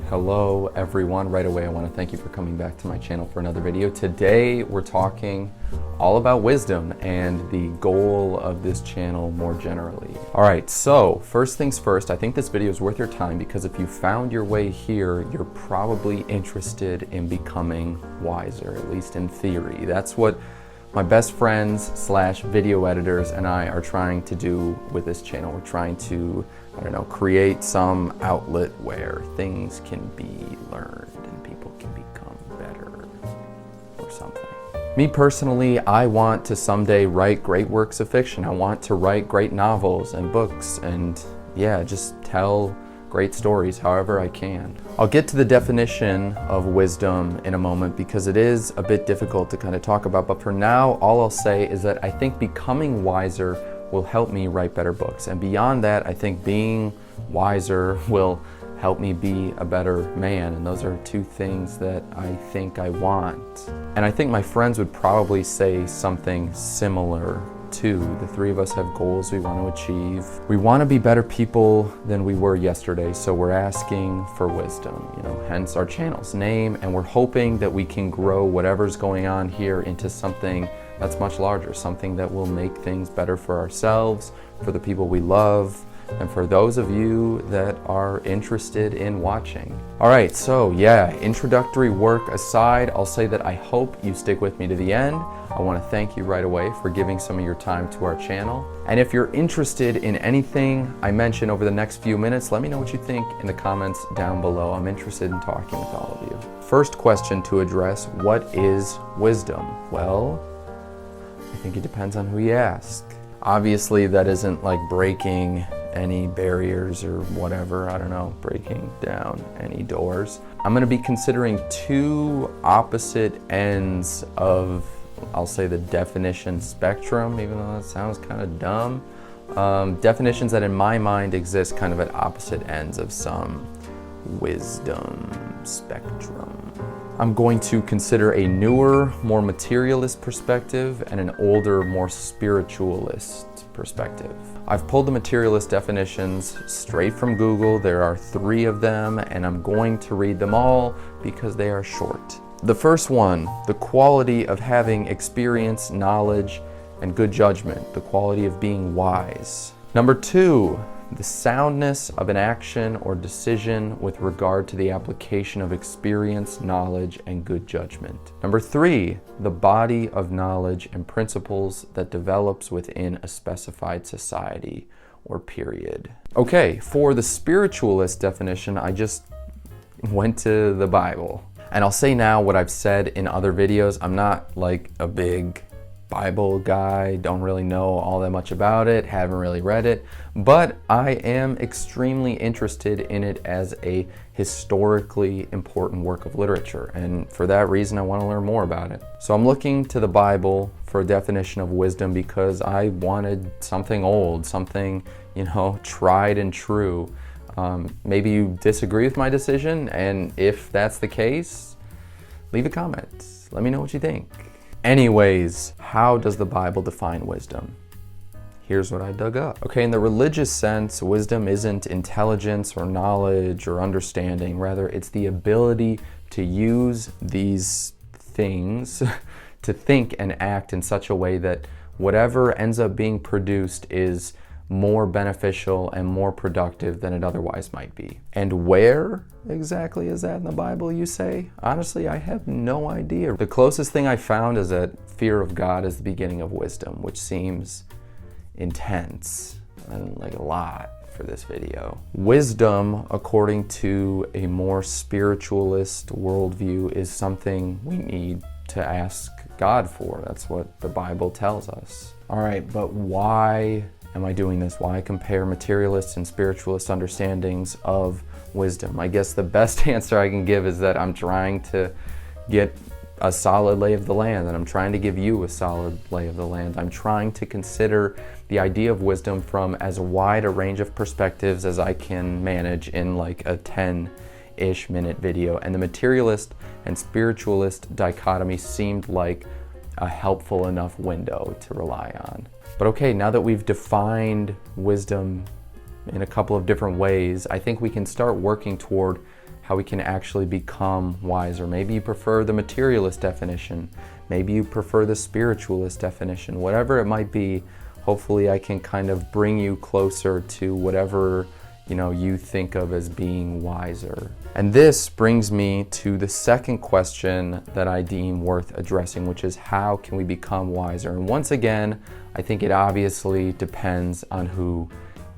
Hello everyone. Right away I want to thank you for coming back to my channel for another video. Today we're talking all about wisdom and the goal of this channel more generally. Alright, so first things first, I think this video is worth your time because if you found your way here, you're probably interested in becoming wiser, at least in theory. That's what my best friends / video editors and I are trying to do with this channel. We're trying to, create some outlet where things can be learned and people can become better or something. Me personally, I want to someday write great works of fiction. I want to write great novels and books and just tell great stories however I can. I'll get to the definition of wisdom in a moment because it is a bit difficult to kind of talk about, but for now all I'll say is that I think becoming wiser will help me write better books, and beyond that I think being wiser will help me be a better man, and those are two things that I think I want. And I think my friends would probably say something similar too. The three of us have goals we want to achieve. We want to be better people than we were yesterday, so we're asking for wisdom, hence our channel's name, and we're hoping that we can grow whatever's going on here into something that's much larger, something that will make things better for ourselves, for the people we love, and for those of you that are interested in watching. Alright, so introductory work aside, I'll say that I hope you stick with me to the end. I want to thank you right away for giving some of your time to our channel. And if you're interested in anything I mention over the next few minutes, let me know what you think in the comments down below. I'm interested in talking with all of you. First question to address, what is wisdom? Well, I think it depends on who you ask. Obviously, that isn't like breaking any barriers or whatever, breaking down any doors. I'm going to be considering two opposite ends of, I'll say, the definition spectrum, even though that sounds kind of dumb. Definitions that in my mind exist kind of at opposite ends of some wisdom spectrum. I'm going to consider a newer, more materialist perspective and an older, more spiritualist perspective. I've pulled the materialist definitions straight from Google. There are 3 of them, and I'm going to read them all because they are short. The first one, the quality of having experience, knowledge, and good judgment, the quality of being wise. Number 2, the soundness of an action or decision with regard to the application of experience, knowledge, and good judgment. Number 3, the body of knowledge and principles that develops within a specified society or period. Okay, for the spiritualist definition, I just went to the Bible. And I'll say now what I've said in other videos. I'm not like a big Bible guy, don't really know all that much about it, haven't really read it, but I am extremely interested in it as a historically important work of literature, and for that reason I want to learn more about it. So I'm looking to the Bible for a definition of wisdom because I wanted something old, something, tried and true. Maybe you disagree with my decision, and if that's the case, leave a comment. Let me know what you think. Anyways, how does the Bible define wisdom? Here's what I dug up. Okay, in the religious sense, wisdom isn't intelligence or knowledge or understanding. Rather, it's the ability to use these things to think and act in such a way that whatever ends up being produced is more beneficial and more productive than it otherwise might be. And where exactly is that in the Bible, you say? Honestly, I have no idea. The closest thing I found is that fear of God is the beginning of wisdom, which seems intense and like a lot for this video. Wisdom, according to a more spiritualist worldview, is something we need to ask God for. That's what the Bible tells us. All right, but why am I doing this? Why compare materialist and spiritualist understandings of wisdom? I guess the best answer I can give is that I'm trying to get a solid lay of the land, and I'm trying to give you a solid lay of the land. I'm trying to consider the idea of wisdom from as wide a range of perspectives as I can manage in like a 10-ish minute video, and the materialist and spiritualist dichotomy seemed like a helpful enough window to rely on. But okay, now that we've defined wisdom in a couple of different ways, I think we can start working toward how we can actually become wiser. Maybe you prefer the materialist definition. Maybe you prefer the spiritualist definition. Whatever it might be, hopefully I can kind of bring you closer to whatever you think of as being wiser. And this brings me to the second question that I deem worth addressing, which is how can we become wiser? And once again, I think it obviously depends on who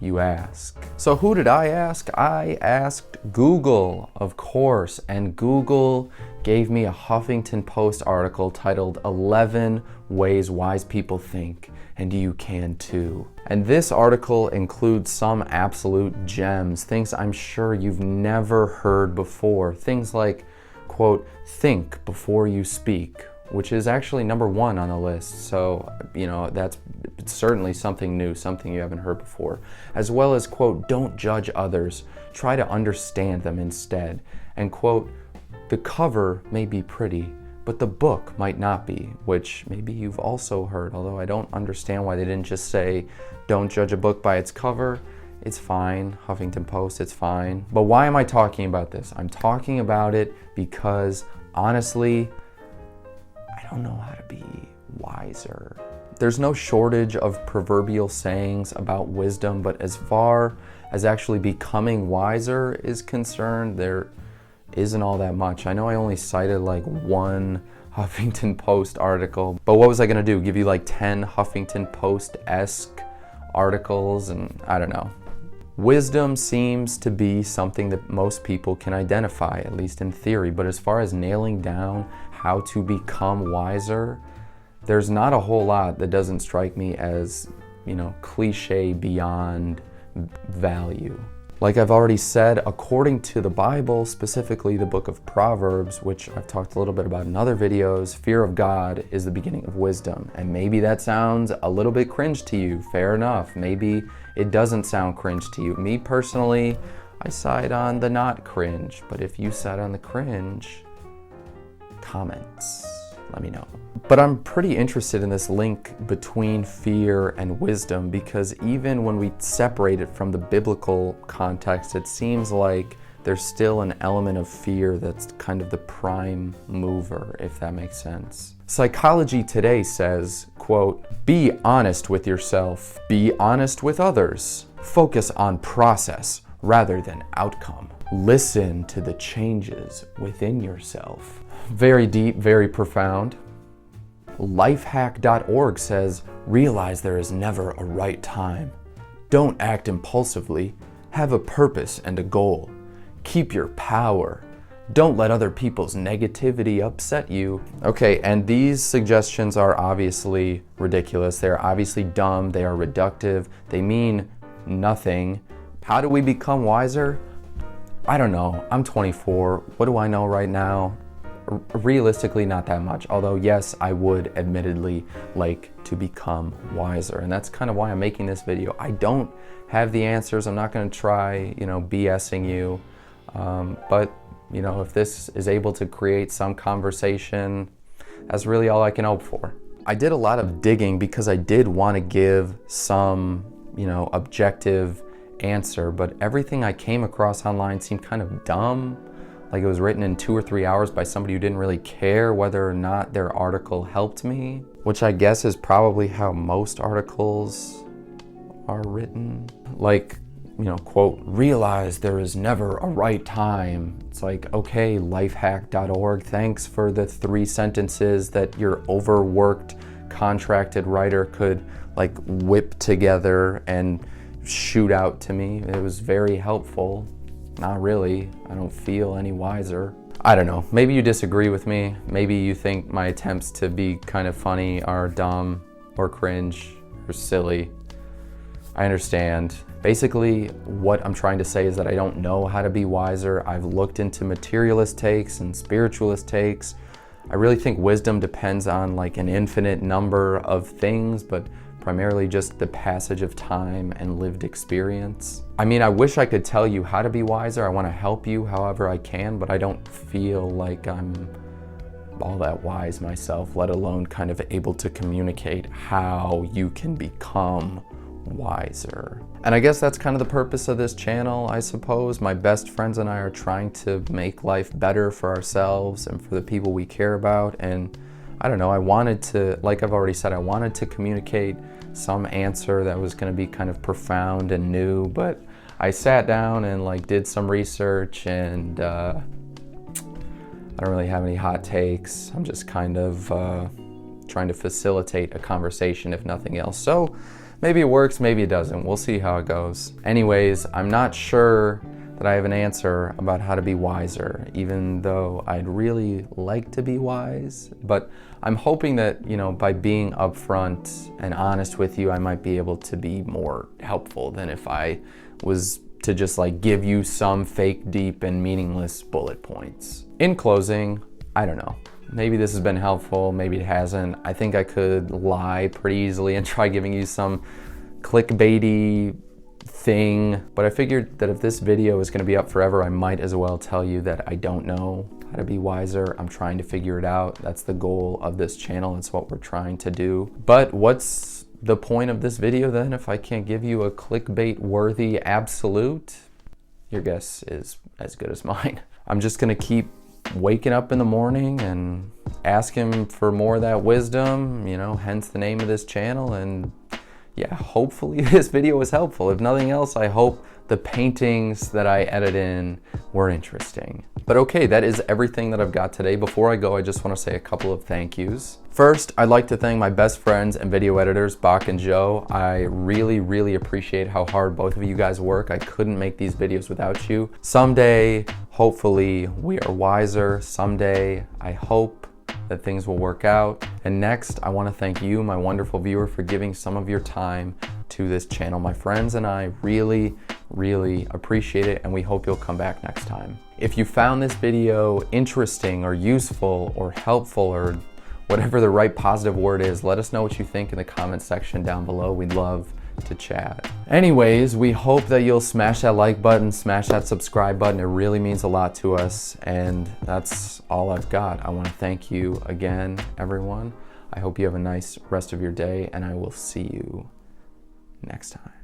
you ask. So who did I ask? I asked Google, of course, and Google gave me a Huffington Post article titled 11 Ways Wise People Think, and you can too. And this article includes some absolute gems, things I'm sure you've never heard before. Things like, quote, think before you speak, which is actually number 1 on the list. So, that's certainly something new, something you haven't heard before. As well as, quote, don't judge others, try to understand them instead. And, quote, the cover may be pretty, but the book might not be, which maybe you've also heard, although I don't understand why they didn't just say, don't judge a book by its cover. It's fine, Huffington Post, it's fine. But why am I talking about this? I'm talking about it because, honestly, I don't know how to be wiser. There's no shortage of proverbial sayings about wisdom, but as far as actually becoming wiser is concerned, there isn't all that much. I know I only cited like one Huffington Post article, but what was I gonna do? Give you like 10 Huffington Post-esque articles? And I don't know. Wisdom seems to be something that most people can identify, at least in theory, but as far as nailing down how to become wiser, there's not a whole lot that doesn't strike me as, cliche beyond value. Like I've already said, according to the Bible, specifically the book of Proverbs, which I've talked a little bit about in other videos, fear of God is the beginning of wisdom. And maybe that sounds a little bit cringe to you, fair enough. Maybe it doesn't sound cringe to you. Me personally, I side on the not cringe, but if you side on the cringe, comments, let me know. But I'm pretty interested in this link between fear and wisdom, because even when we separate it from the biblical context, it seems like there's still an element of fear that's kind of the prime mover, if that makes sense. Psychology Today says, quote, be honest with yourself, be honest with others, focus on process rather than outcome. Listen to the changes within yourself. Very deep, very profound. Lifehack.org says, realize there is never a right time. Don't act impulsively. Have a purpose and a goal. Keep your power. Don't let other people's negativity upset you. Okay, and these suggestions are obviously ridiculous. They are obviously dumb. They are reductive. They mean nothing. How do we become wiser? I don't know. I'm 24. What do I know right now? Realistically, not that much. Although, yes, I would admittedly like to become wiser. And that's kind of why I'm making this video. I don't have the answers. I'm not going to try, BSing you. But, if this is able to create some conversation, that's really all I can hope for. I did a lot of digging because I did want to give some, objective answer, but everything I came across online seemed kind of dumb. Like it was written in 2 or 3 hours by somebody who didn't really care whether or not their article helped me, which I guess is probably how most articles are written. Like, quote, realize there is never a right time. It's like, okay, lifehack.org, thanks for the 3 sentences that your overworked contracted writer could like whip together and shoot out to me. It was very helpful. Not really. I don't feel any wiser. I don't know. Maybe you disagree with me. Maybe you think my attempts to be kind of funny are dumb or cringe or silly. I understand. Basically, what I'm trying to say is that I don't know how to be wiser. I've looked into materialist takes and spiritualist takes. I really think wisdom depends on like an infinite number of things, but primarily just the passage of time and lived experience. I mean, I wish I could tell you how to be wiser. I want to help you however I can, but I don't feel like I'm all that wise myself, let alone kind of able to communicate how you can become wiser. And I guess that's kind of the purpose of this channel, I suppose. My best friends and I are trying to make life better for ourselves and for the people we care about. And I don't know, I wanted to, like I've already said, I wanted to communicate some answer that was going to be kind of profound and new, but I sat down and like did some research, and I don't really have any hot takes. I'm just kind of trying to facilitate a conversation, if nothing else. So maybe it works, maybe it doesn't. We'll see how it goes. Anyways, I'm not sure that I have an answer about how to be wiser, even though I'd really like to be wise. But I'm hoping that, you know, by being upfront and honest with you, I might be able to be more helpful than if I was to just like give you some fake, deep, and meaningless bullet points. In closing, I don't know. Maybe this has been helpful, maybe it hasn't. I think I could lie pretty easily and try giving you some clickbaity thing, but I figured that if this video is going to be up forever, I might as well tell you that I don't know how to be wiser. I'm trying to figure it out. That's the goal of this channel. It's what we're trying to do. But what's the point of this video then if I can't give you a clickbait worthy absolute? Your guess is as good as mine. I'm just going to keep waking up in the morning and asking for more of that wisdom, you know, hence the name of this channel. And yeah, hopefully this video was helpful. If nothing else, I hope the paintings that I edit in were interesting. But okay, that is everything that I've got today. Before I go, I just want to say a couple of thank yous. First, I'd like to thank my best friends and video editors, Bach and Joe. I really, really appreciate how hard both of you guys work. I couldn't make these videos without you. Someday, hopefully, we are wiser. Someday, I hope that things will work out. And next, I want to thank you, my wonderful viewer, for giving some of your time to this channel. My friends and I really, really appreciate it, and we hope you'll come back next time. If you found this video interesting or useful or helpful or whatever the right positive word is, let us know what you think in the comment section down below. We'd love to chat. Anyways, we hope that you'll smash that like button, smash that subscribe button. It really means a lot to us, and that's all I've got. I want to thank you again, everyone. I hope you have a nice rest of your day, and I will see you next time.